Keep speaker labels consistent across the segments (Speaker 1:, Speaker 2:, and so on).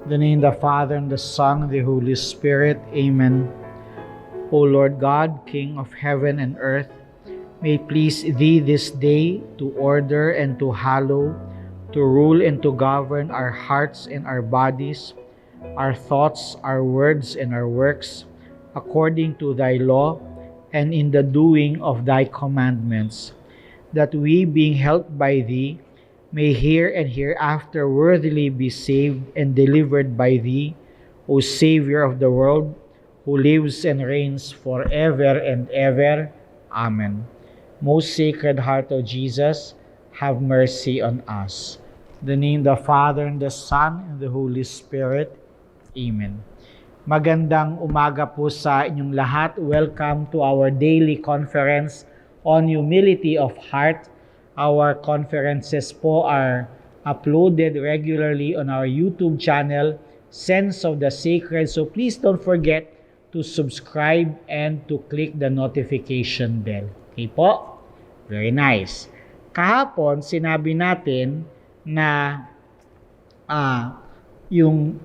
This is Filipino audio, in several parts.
Speaker 1: In the name of the Father, and the Son, and the Holy Spirit. Amen. O Lord God, King of heaven and earth, may it please Thee this day to order and to hallow, to rule and to govern our hearts and our bodies, our thoughts, our words, and our works, according to Thy law and in the doing of Thy commandments, that we, being helped by Thee, may here and hereafter worthily be saved and delivered by Thee, O Savior of the world, who lives and reigns forever and ever. Amen. Most Sacred Heart of Jesus, have mercy on us. In the name of the Father, and the Son, and the Holy Spirit. Amen. Magandang umaga po sa inyong lahat. Welcome to our daily conference on humility of heart. Our conferences po are uploaded regularly on our YouTube channel, Sense of the Sacred. So please don't forget to subscribe and to click the notification bell. Okay po? Very nice. Kahapon, sinabi natin na yung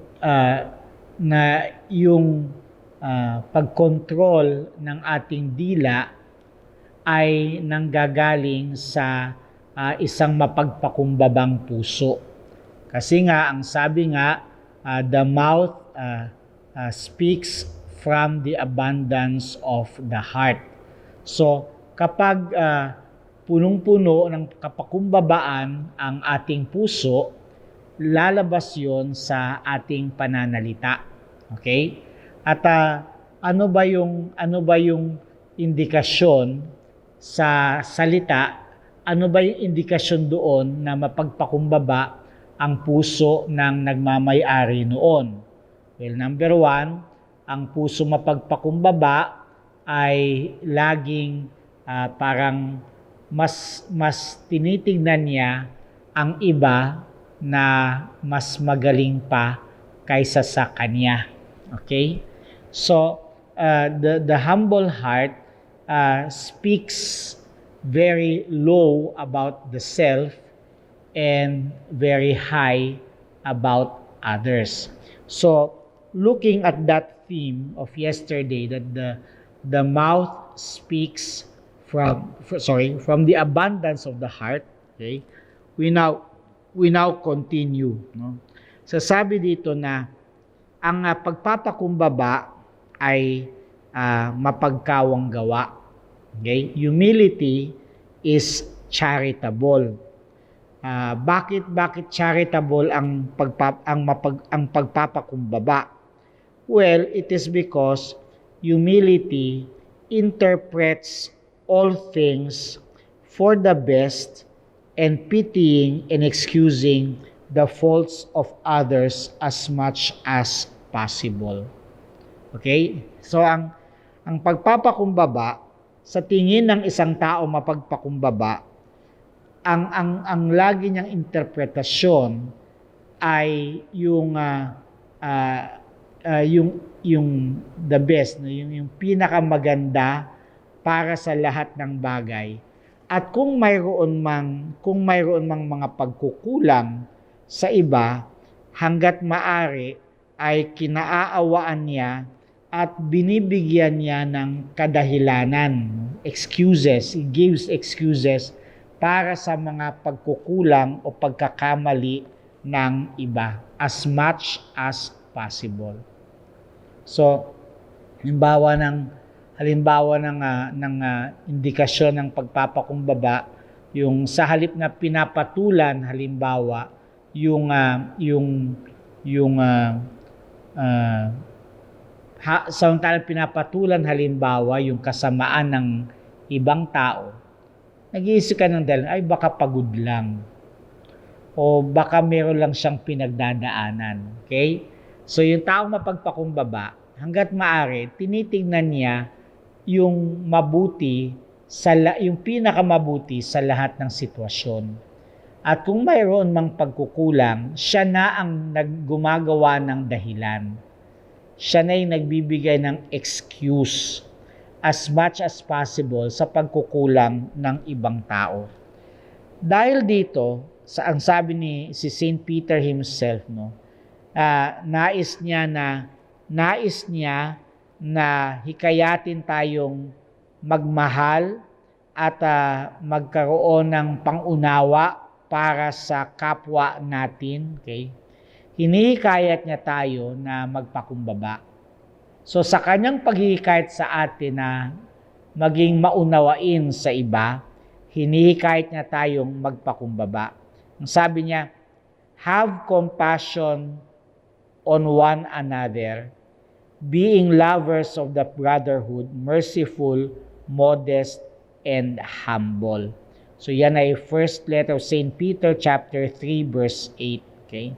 Speaker 1: pagkontrol ng ating dila ay nanggagaling sa isang mapagpakumbabang puso. Kasi nga, ang sabi nga, the mouth speaks from the abundance of the heart. So, kapag punong-puno ng kapakumbabaan ang ating puso, lalabas yon sa ating pananalita. Okay? At ano ba yung indikasyon sa salita? Ano ba yung indikasyon doon na mapagpakumbaba ang puso ng nagmamay-ari noon? Well, number 1, ang puso mapagpakumbaba ay laging parang mas tinitignan niya ang iba na mas magaling pa kaysa sa kanya. Okay? So, the humble heart speaks very low about the self and very high about others. So, looking at that theme of yesterday, that the mouth speaks from the abundance of the heart. Okay, we now continue. No? So, sabi dito na ang pagpapakumbaba ay mapagkawang gawa. Okay? Humility is charitable. Bakit charitable ang pagpapakumbaba? Well, it is because humility interprets all things for the best and pitying and excusing the faults of others as much as possible. Okay? So ang pagpapakumbaba sa tingin ng isang tao mapagpakumbaba, ang lagi niyang interpretasyon ay yung the best, no? yung pinakamaganda para sa lahat ng bagay. At kung mayroon mang mga pagkukulang sa iba, hangga't maaari ay kinaaawaan niya at binibigyan niya ng kadahilanan, excuses. He gives excuses para sa mga pagkukulang o pagkakamali ng iba as much as possible. So, halimbawa ng indikasyon ng pagpapakumbaba, yung sa halip na pinapatulan, halimbawa, samantalang pinapatulan halimbawa yung kasamaan ng ibang tao, nag-iisip ka ng dahil, ay baka pagod lang o baka meron lang siyang pinagdadaanan. Okay? So yung taong mapagpakumbaba, hangga't maaari, tinitingnan niya yung mabuti, yung pinakamabuti sa lahat ng sitwasyon. At kung mayroon mang pagkukulang, siya na ang gumagawa ng dahilan. Siya na yung nagbibigay ng excuse as much as possible sa pagkukulang ng ibang tao. Dahil dito, ang sabi ni si Saint Peter himself, no, Nais niya na hikayatin tayong magmahal at magkaroon ng pangunawa para sa kapwa natin. Okay? Hinihikayat niya tayo na magpakumbaba. So sa kanyang paghihikayat sa atin na maging maunawain sa iba, hinihikayat niya tayong magpakumbaba. Ang sabi niya, have compassion on one another, being lovers of the brotherhood, merciful, modest, and humble. So yan ay first letter of St. Peter chapter 3 verse 8. Okay?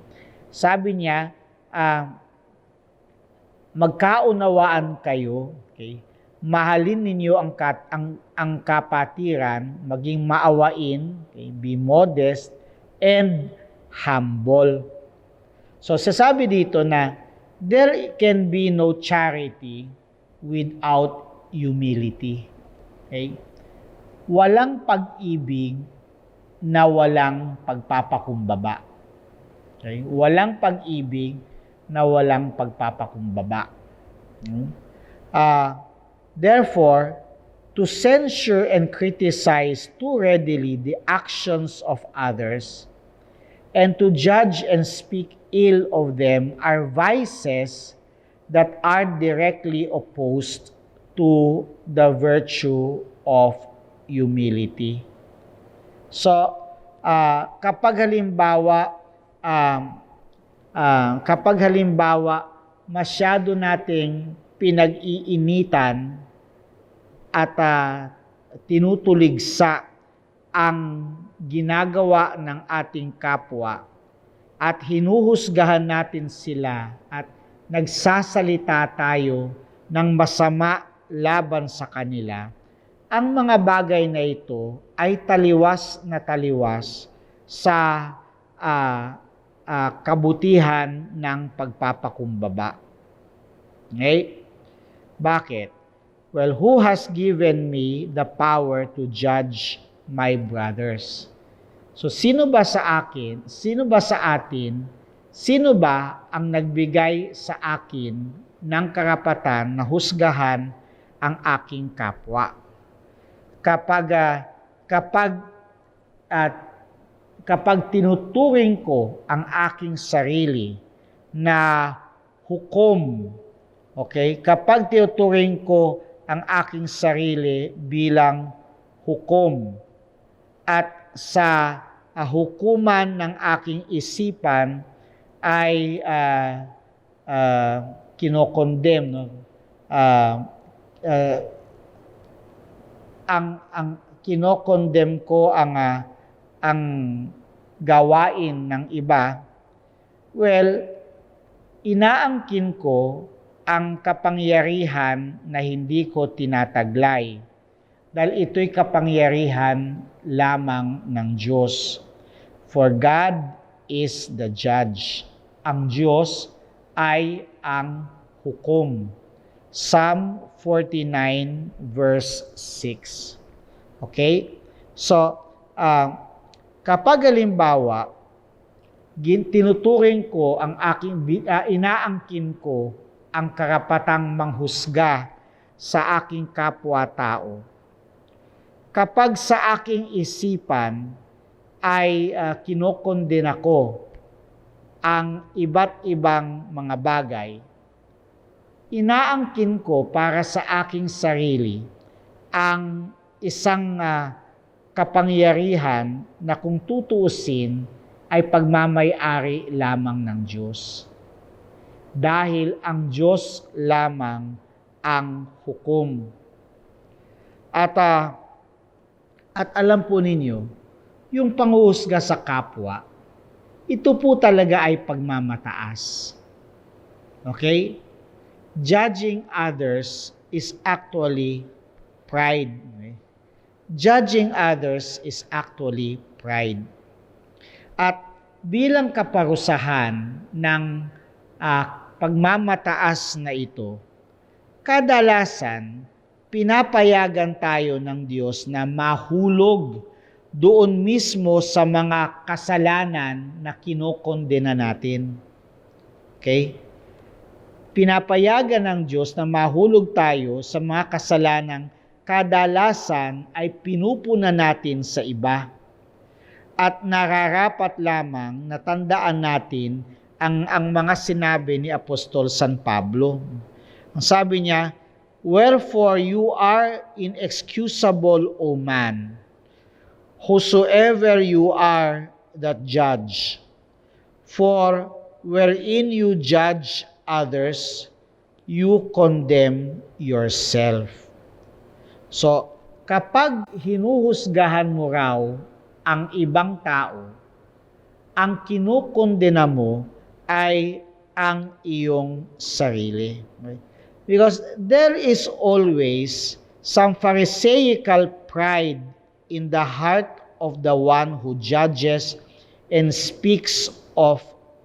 Speaker 1: Sabi niya, magkaunawaan kayo, okay? Mahalin ninyo ang kapatiran, maging maawain, okay? Be modest and humble. So sasabi dito na there can be no charity without humility. Okay? Walang pag-ibig na walang pagpapakumbaba. Okay? Walang pag-ibig na walang pagpapakumbaba. Therefore, to censure and criticize too readily the actions of others and to judge and speak ill of them are vices that are directly opposed to the virtue of humility. So, kapag halimbawa masyado nating pinag-iinitan at tinutuligsa ang ginagawa ng ating kapwa at hinuhusgahan natin sila at nagsasalita tayo ng masama laban sa kanila, ang mga bagay na ito ay taliwas na taliwas sa kabutihan ng pagpapakumbaba. Okay? Bakit? Well, who has given me the power to judge my brothers? So, sino ba sa atin, sino ba ang nagbigay sa akin ng karapatan na husgahan ang aking kapwa? Kapag tinuturing ko ang aking sarili na hukom, okay? Kapag tinuturing ko ang aking sarili bilang hukom at sa hukuman ng aking isipan ay kinokondem, no? Ang kinokondem ko ang gawain ng iba, well, inaangkin ko ang kapangyarihan na hindi ko tinataglay. Dahil ito'y kapangyarihan lamang ng Diyos. For God is the judge. Ang Diyos ay ang hukom. Psalm 49 verse 6. Okay? So, kapag halimbawa, tinuturing ko ang inaangkin ko ang karapatang manghusga sa aking kapwa-tao. Kapag sa aking isipan ay kinokondena ko ang iba't ibang mga bagay, inaangkin ko para sa aking sarili ang isang kapangyarihan na kung tutuusin ay pagmamay-ari lamang ng Diyos. Dahil ang Diyos lamang ang hukom. At alam po ninyo, yung panghuhusga sa kapwa, ito po talaga ay pagmamataas. Okay? Judging others is actually pride. Okay? Judging others is actually pride. At bilang kaparusahan ng pagmamataas na ito, kadalasan pinapayagan tayo ng Diyos na mahulog doon mismo sa mga kasalanan na kinokondena natin. Okay? Pinapayagan ng Diyos na mahulog tayo sa mga kasalanang kadalasan ay pinupuna natin sa iba. At nararapat lamang na tandaan natin ang mga sinabi ni Apostol San Pablo. Ang sabi niya, "Wherefore you are inexcusable, O man, whosoever you are that judge. For wherein you judge others, you condemn yourself." So, kapag hinuhusgahan mo raw ang ibang tao, ang kinukondena mo ay ang iyong sarili. Okay? Because there is always some Pharisaical pride in the heart of the one who judges and speaks of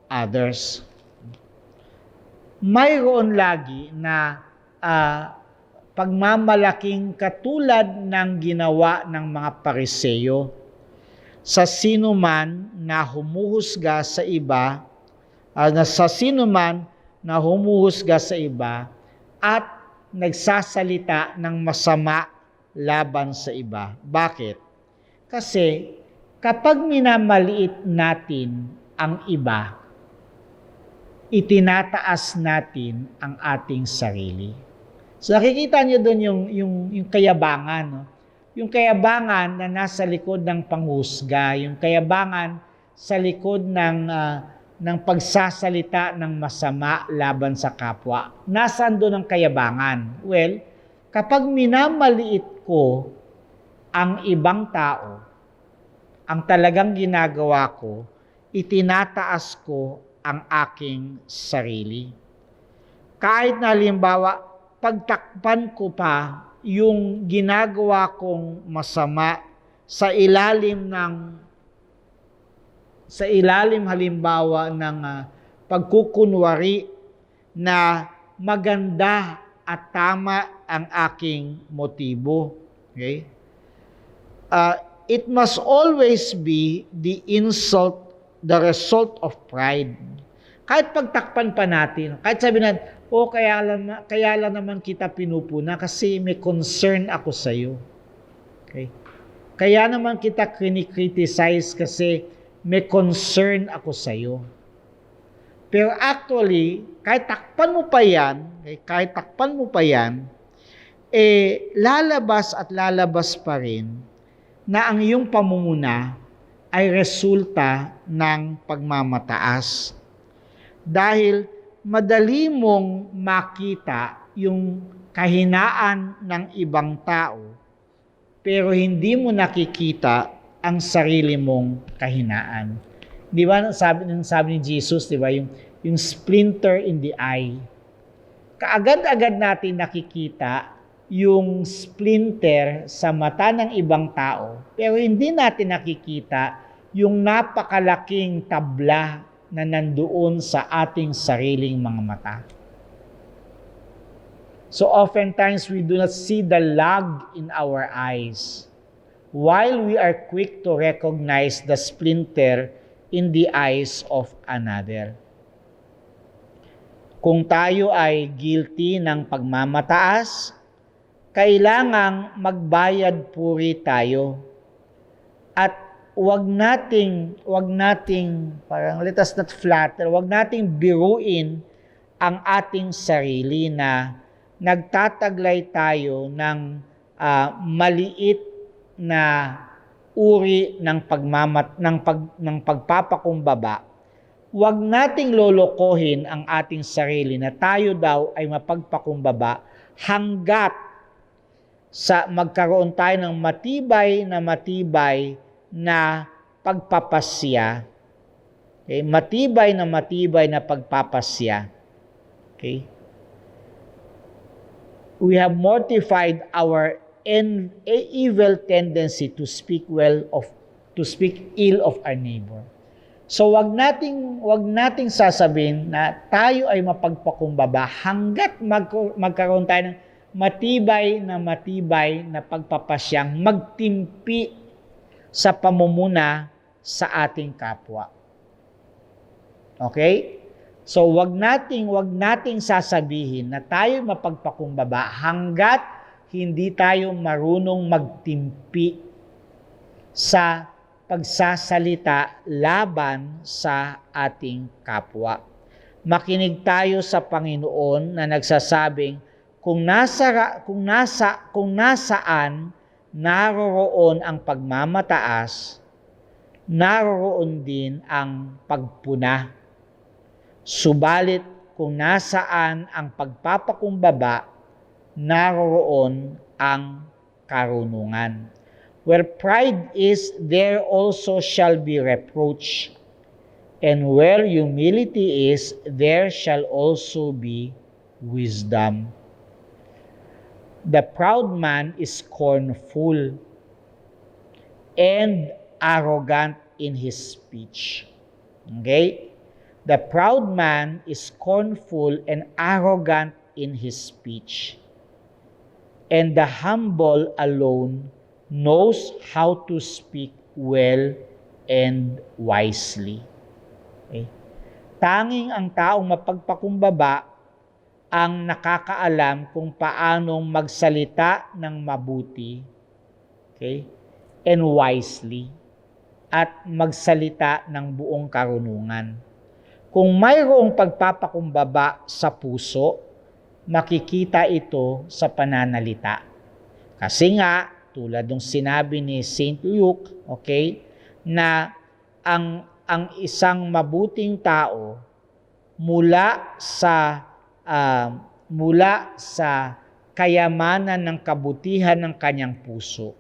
Speaker 1: others. Mayroon lagi na pagmamalaking katulad ng ginawa ng mga Pariseo sa sino man na humuhusga sa iba, at nagsasalita ng masama laban sa iba. Bakit? Kasi kapag minamaliit natin ang iba, itinataas natin ang ating sarili. So nakikita niyo doon yung kayabangan, no? Yung kayabangan na nasa likod ng panghusga, yung kayabangan sa likod ng pagsasalita ng masama laban sa kapwa. Nasaan doon ang kayabangan? Well, kapag minamaliit ko ang ibang tao, ang talagang ginagawa ko, itinataas ko ang aking sarili. Kahit na halimbawa, pagtakpan ko pa yung ginagawa kong masama sa ilalim halimbawa ng pagkukunwari na maganda at tama ang aking motibo. Okay? It must always be the result of pride. Kahit pagtakpan pa natin, kahit sabi natin, kaya lang naman kita pinupuna kasi may concern ako sa iyo. Okay? Kaya naman kita kinikriticize kasi may concern ako sa iyo. Pero actually, kahit takpan mo pa yan, lalabas at lalabas pa rin na ang iyong pamumuna ay resulta ng pagmamataas. Dahil madali mong makita yung kahinaan ng ibang tao, pero hindi mo nakikita ang sarili mong kahinaan. Di ba sabi ni Jesus, di ba, yung splinter in the eye. Kaagad-agad natin nakikita yung splinter sa mata ng ibang tao, pero hindi natin nakikita yung napakalaking tabla na nandoon sa ating sariling mga mata. So oftentimes we do not see the log in our eyes, while we are quick to recognize the splinter in the eyes of another. Kung tayo ay guilty ng pagmamataas, kailangang magbayad puri tayo. At wag nating parang let us not flatter, wag nating biruin ang ating sarili na nagtataglay tayo ng maliit na uri ng pagpapakumbaba. Wag nating lolokohin ang ating sarili na tayo daw ay mapagpakumbaba hanggat sa magkaroon tayo ng matibay na pagpapasya. Okay? Matibay na pagpapasya. Okay? We have mortified our evil tendency to speak ill of our neighbor. So wag nating sasabihin na tayo ay mapagpakumbaba hanggat magkaroon tayo ng matibay na pagpapasyang magtimpi sa pamumuna sa ating kapwa. Okay? So wag nating sasabihin na tayo mapagpakumbaba hanggat hindi tayo marunong magtimpi sa pagsasalita laban sa ating kapwa. Makinig tayo sa Panginoon na nagsasabing kung nasaan naroroon ang pagmamataas, naroroon din ang pagpuna. Subalit kung nasaan ang pagpapakumbaba, naroroon ang karunungan. Where pride is, there also shall be reproach. And where humility is, there shall also be wisdom. The proud man is scornful and arrogant in his speech. Okay? The proud man is scornful and arrogant in his speech. And the humble alone knows how to speak well and wisely. Okay? Tanging ang taong mapagpakumbaba ang nakakaalam kung paanong magsalita ng mabuti, okay, and wisely, at magsalita ng buong karunungan. Kung mayroong pagpapakumbaba sa puso, makikita ito sa pananalita. Kasi nga, tulad ng sinabi ni St. Luke, okay, na ang isang mabuting tao mula sa kayamanan ng kabutihan ng kanyang puso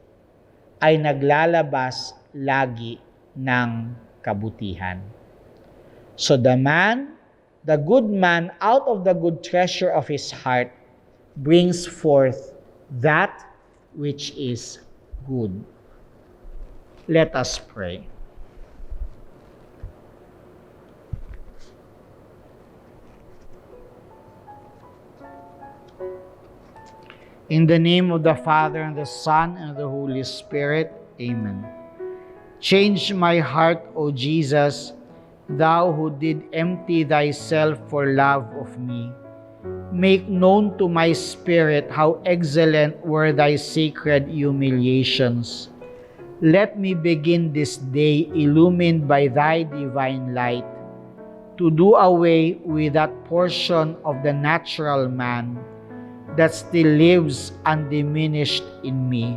Speaker 1: ay naglalabas lagi ng kabutihan. So the good man, out of the good treasure of his heart, brings forth that which is good. Let us pray. In the name of the Father, and the Son, and the Holy Spirit. Amen. Change my heart, O Jesus, thou who did empty thyself for love of me. Make known to my spirit how excellent were thy sacred humiliations. Let me begin this day illumined by thy divine light, to do away with that portion of the natural man that still lives undiminished in me.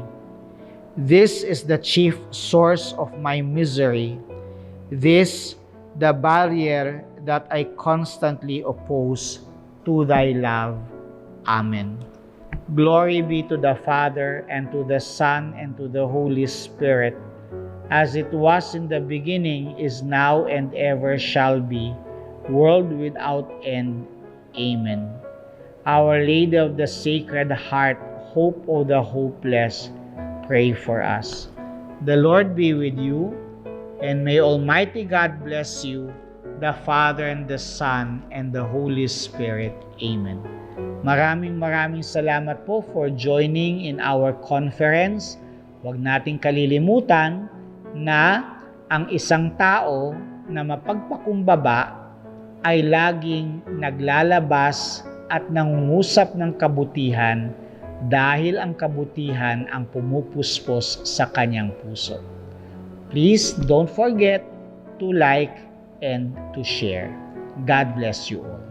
Speaker 1: This is the chief source of my misery. This the barrier that I constantly oppose to thy love. Amen. Glory be to the Father, and to the Son, and to the Holy Spirit, as it was in the beginning, is now, and ever shall be, world without end. Amen. Our Lady of the Sacred Heart, hope of the hopeless, pray for us. The Lord be with you, and may Almighty God bless you, the Father, and the Son, and the Holy Spirit. Amen. Maraming salamat po for joining in our conference. Huwag nating kalilimutan na ang isang tao na mapagpakumbaba ay laging naglalabas at nangungusap ng kabutihan dahil ang kabutihan ang pumupuspos sa kanyang puso. Please don't forget to like and to share. God bless you all.